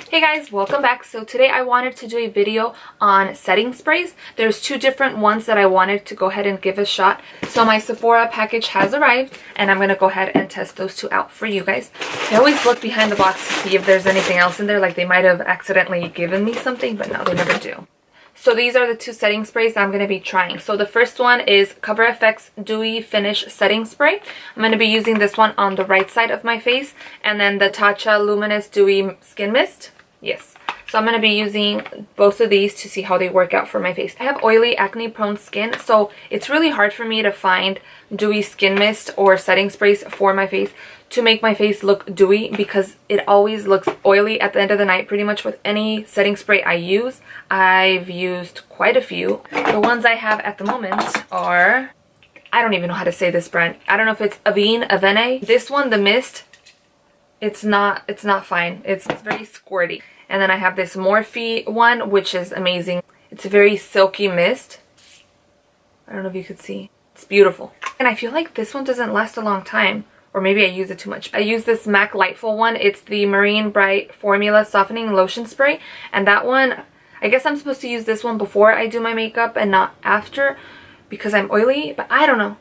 Hey guys, welcome back. So today I wanted to do a video on setting sprays. There's two different ones that I wanted to go ahead and give a shot. So my Sephora package has arrived and I'm going to go ahead and test those two out for you guys. I always look behind the box to see if there's anything else in there, like they might have accidentally given me something, but no, they never do. So these are the two setting sprays that I'm going to be trying. So the first one is Cover FX Dewy Finish Setting Spray. I'm going to be using this one on the right side of my face. And then the Tatcha Luminous Dewy Skin Mist. Yes. So I'm going to be using both of these to see how they work out for my face. I have oily, acne-prone skin, so it's really hard for me to find dewy skin mist or setting sprays for my face to make my face look dewy, because it always looks oily at the end of the night pretty much with any setting spray I use. I've used quite a few. The ones I have at the moment are, I don't even know how to say this brand. I don't know if it's Avene. This one, the mist, it's not fine. It's very squirty. And then I have this Morphe one, which is amazing. It's a very silky mist. I don't know if you could see. It's beautiful. And I feel like this one doesn't last a long time. Or maybe I use it too much. I use this MAC Lightful one. It's the Marine Bright Formula Softening Lotion Spray. And that one, I guess I'm supposed to use this one before I do my makeup and not after, because I'm oily. But I don't know.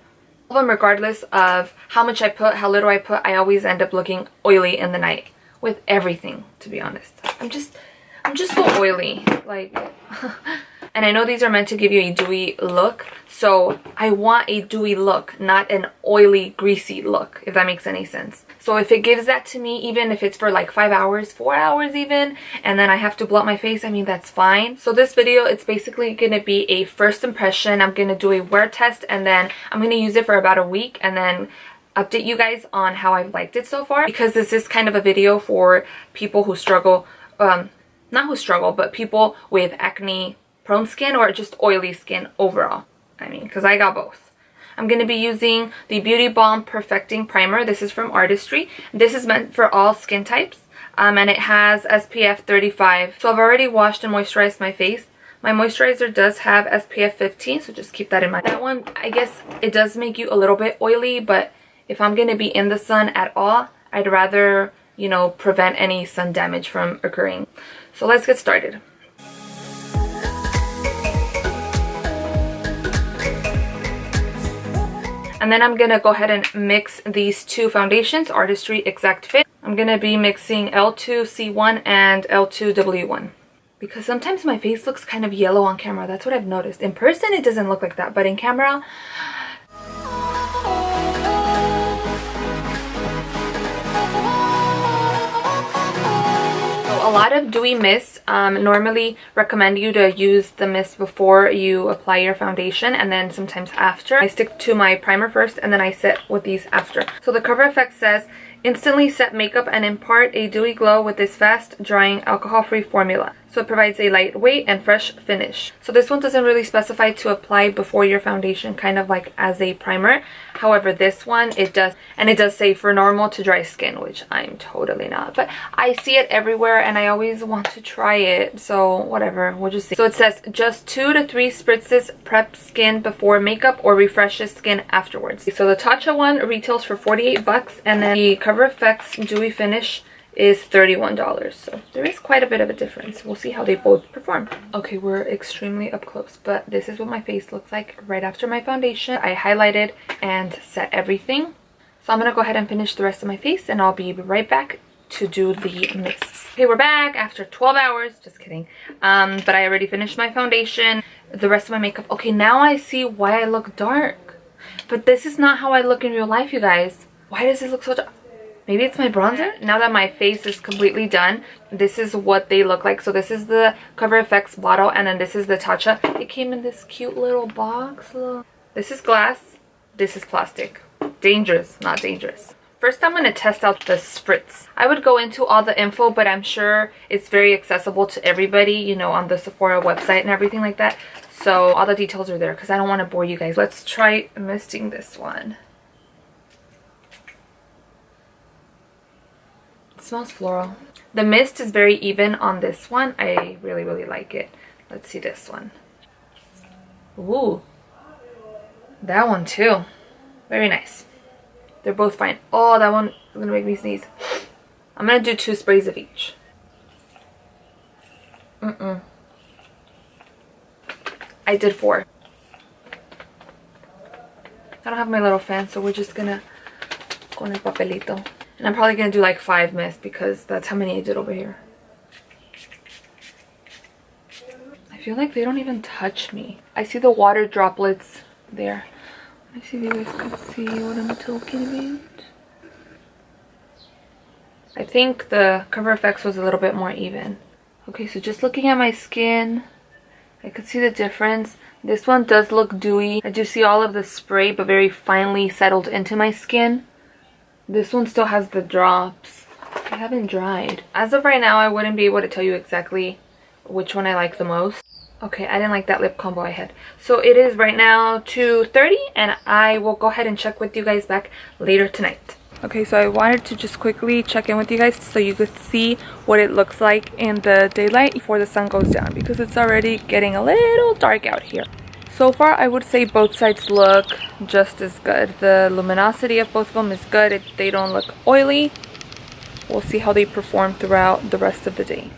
All of them, regardless of how much I put, how little I put, I always end up looking oily in the night. With everything, to be honest. I'm just so oily, like and I know these are meant to give you a dewy look, so I want a dewy look, not an oily, greasy look, if that makes any sense. So if it gives that to me, even if it's for like 5 hours, 4 hours even, and then I have to blow out my face, I mean, that's fine. So this video, it's basically gonna be a first impression. I'm gonna do a wear test, and then I'm gonna use it for about a week, and then update you guys on how I've liked it so far, because this is kind of a video for people who struggle, not who struggle, but people with acne prone skin or just oily skin overall. I mean, because I got both. I'm going to be using the Beauty Balm Perfecting Primer. This is from Artistry. This is meant for all skin types, and it has SPF 35. So I've already washed and moisturized my face. My moisturizer does have SPF 15, so just keep that in mind. That one, I guess it does make you a little bit oily, but if I'm going to be in the sun at all, I'd rather, you know, prevent any sun damage from occurring. So let's get started. And then I'm going to go ahead and mix these two foundations, Artistry Exact Fit. I'm going to be mixing L2C1 and L2W1. Because sometimes my face looks kind of yellow on camera. That's what I've noticed. In person, it doesn't look like that. But in camera, a lot of dewy mists normally recommend you to use the mist before you apply your foundation, and then sometimes after. I stick to my primer first and then I set with these after. So the Cover FX says, instantly set makeup and impart a dewy glow with this fast drying alcohol-free formula. So it provides a lightweight and fresh finish. So this one doesn't really specify to apply before your foundation, kind of like as a primer. However, this one, it does. And it does say for normal to dry skin, which I'm totally not. But I see it everywhere and I always want to try it. So whatever, we'll just see. So it says just 2 to 3 spritzes prep skin before makeup or refreshes skin afterwards. So the Tatcha one retails for 48 bucks, and then the Cover FX Dewy Finish is $31. So there is quite a bit of a difference. We'll see how they both perform. Okay, we're extremely up close, but this is what my face looks like right after my foundation. I highlighted and set everything. So I'm gonna go ahead and finish the rest of my face, and I'll be right back to do the mist. Okay, we're back after 12 hours. Just kidding. But I already finished my foundation, the rest of my makeup. Okay, now I see why I look dark. But this is not how I look in real life, you guys. Why does it look so dark? Maybe it's my bronzer? Now that my face is completely done, this is what they look like. So this is the Cover FX bottle, and then this is the Tatcha. It came in this cute little box. Look. This is glass. This is plastic. Dangerous, not dangerous. First, I'm going to test out the spritz. I would go into all the info, but I'm sure it's very accessible to everybody, you know, on the Sephora website and everything like that. So all the details are there because I don't want to bore you guys. Let's try misting this one. It smells floral. The mist is very even on this one. I really, really like it. Let's see this one. Ooh. That one too. Very nice. They're both fine. Oh, that one is going to make me sneeze. I'm going to do 2 sprays of each. I did 4. I don't have my little fan, so we're just gonna con el papelito. And I'm probably gonna do like 5 mist because that's how many I did over here. I feel like they don't even touch me. I see the water droplets there. Let me see if you guys can see what I'm talking about. I think the Cover FX was a little bit more even. Okay, so just looking at my skin, I could see the difference. This one does look dewy. I do see all of the spray, but very finely settled into my skin. This one still has the drops. They haven't dried. As of right now, I wouldn't be able to tell you exactly which one I like the most. Okay, I didn't like that lip combo I had. So it is right now 2:30, and I will go ahead and check with you guys back later tonight. Okay, so I wanted to just quickly check in with you guys so you could see what it looks like in the daylight before the sun goes down, because it's already getting a little dark out here. So far, I would say both sides look just as good. The luminosity of both of them is good. They don't look oily. We'll see how they perform throughout the rest of the day.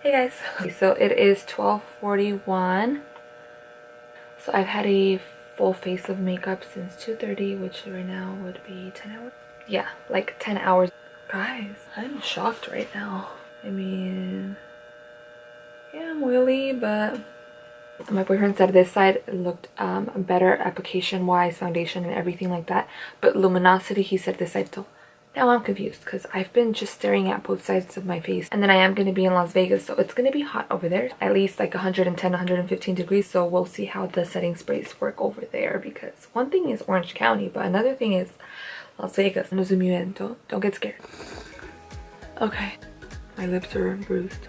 Hey guys. Okay, so it is 12:41. So I've had a full face of makeup since 2:30, which right now would be 10 hours. Yeah, like 10 hours. Guys, I'm shocked right now. I mean, yeah, I'm oily, but my boyfriend said this side looked better application wise, foundation and everything like that, but luminosity, he said this side. So now I'm confused because I've been just staring at both sides of my face, and then I am going to be in Las Vegas, so it's going to be hot over there, at least like 110 115 degrees. So we'll see how the setting sprays work over there, because one thing is Orange County, but another thing is Las Vegas. No zoom you in, don't get scared. Okay, my lips are bruised.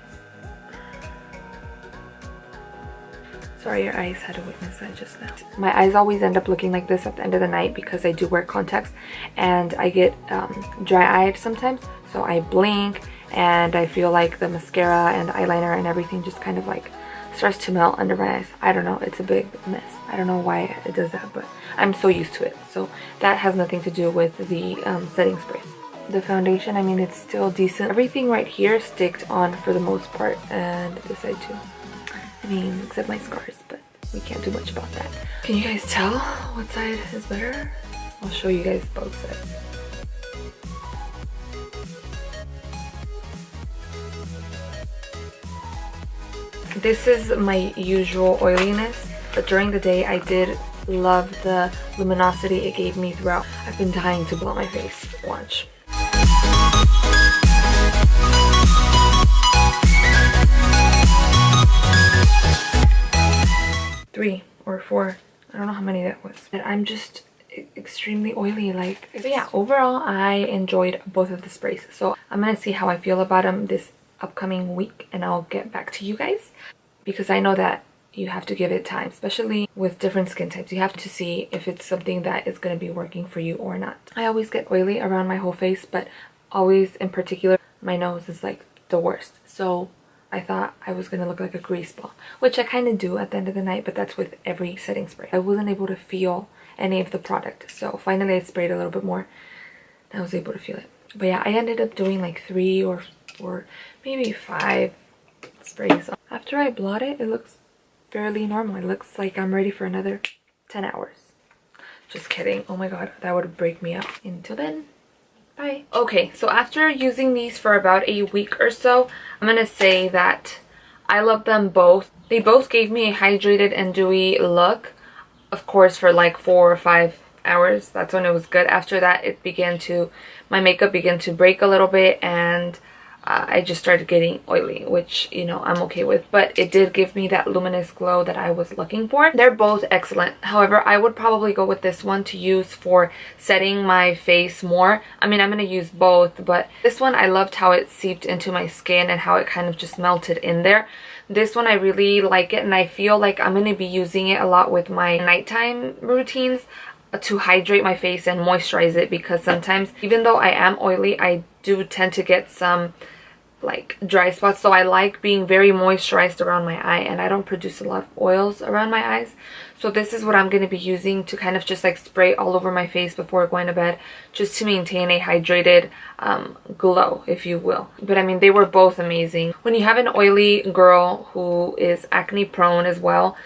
Sorry, your eyes had to witness that just now. My eyes always end up looking like this at the end of the night because I do wear contacts, and I get dry-eyed sometimes. So I blink and I feel like the mascara and eyeliner and everything just kind of like starts to melt under my eyes. I don't know, it's a big mess. I don't know why it does that, but I'm so used to it. So that has nothing to do with the setting spray. The foundation, I mean, it's still decent. Everything right here sticked on for the most part, and this side too. I mean, except my scars, but we can't do much about that. Can you guys tell what side is better? I'll show you guys both sides. This is my usual oiliness, but during the day I did love the luminosity it gave me throughout. I've been dying to blow my face. Watch. 3 or 4, I don't know how many that was. And I'm just extremely oily, like. So yeah, overall I enjoyed both of the sprays, so I'm gonna see how I feel about them this upcoming week, and I'll get back to you guys, because I know that you have to give it time, especially with different skin types. You have to see if it's something that is going to be working for you or not. I always get oily around my whole face, but always in particular my nose is like the worst. So I thought I was going to look like a grease ball, which I kind of do at the end of the night, but that's with every setting spray. I wasn't able to feel any of the product, so finally I sprayed a little bit more. I was able to feel it. But yeah, I ended up doing like 3 or 4, maybe 5 sprays. After I blot it, it looks fairly normal. It looks like I'm ready for another 10 hours. Just kidding. Oh my god, that would break me up. Until then, bye. Okay, so after using these for about a week or so, I'm gonna say that I love them both. They both gave me a hydrated and dewy look. Of course, for like 4 or 5 hours. That's when it was good. After that, my makeup began to break a little bit, and I just started getting oily, which, you know, I'm okay with. But it did give me that luminous glow that I was looking for. They're both excellent. However, I would probably go with this one to use for setting my face more. I mean, I'm going to use both, but this one, I loved how it seeped into my skin and how it kind of just melted in there. This one, I really like it, and I feel like I'm going to be using it a lot with my nighttime routines to hydrate my face and moisturize it, because sometimes, even though I am oily, I do tend to get some like dry spots, so I like being very moisturized around my eye, and I don't produce a lot of oils around my eyes. So this is what I'm going to be using to kind of just like spray all over my face before going to bed, just to maintain a hydrated glow, if you will. But I mean, they were both amazing. When you have an oily girl who is acne prone as well,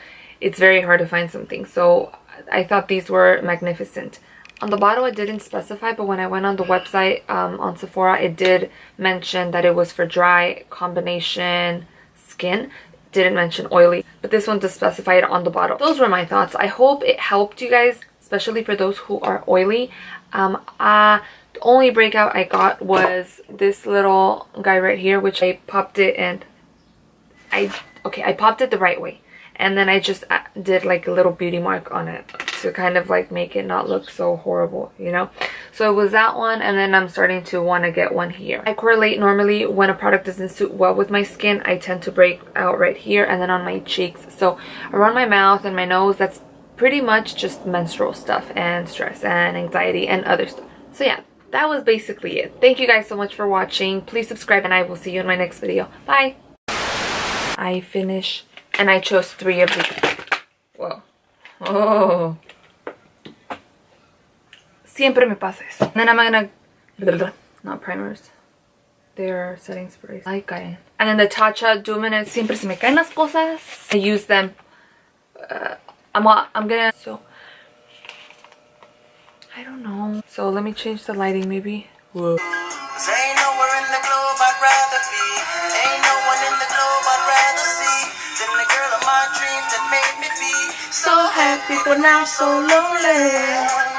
it's very hard to find something. So I thought these were magnificent. On the bottle it didn't specify, but when I went on the website on Sephora, it did mention that it was for dry combination skin. Didn't mention oily, but this one does specify it on the bottle. Those were my thoughts. I hope it helped you guys, especially for those who are oily. The only breakout I got was this little guy right here, which I popped it, and I popped it the right way. And then I just did like a little beauty mark on it to kind of like make it not look so horrible, you know. So it was that one, and then I'm starting to want to get one here. I correlate normally when a product doesn't suit well with my skin. I tend to break out right here and then on my cheeks. So around my mouth and my nose, that's pretty much just menstrual stuff and stress and anxiety and other stuff. So yeah, that was basically it. Thank you guys so much for watching. Please subscribe, and I will see you in my next video. Bye. I finished. And I chose 3 of these. Whoa. Oh. Siempre me pasa eso. And then I'm gonna... Not primers. They're setting sprays. Ay, caen. And then the Tatcha Dewy. Siempre se me caen las cosas. I use them. I'm gonna... So... I don't know. So let me change the lighting maybe. Whoa. Ain't nowhere in the globe I'd rather be. Ain't no one in the globe I'd rather see than the girl of my dreams that made me be so happy, but now so lonely.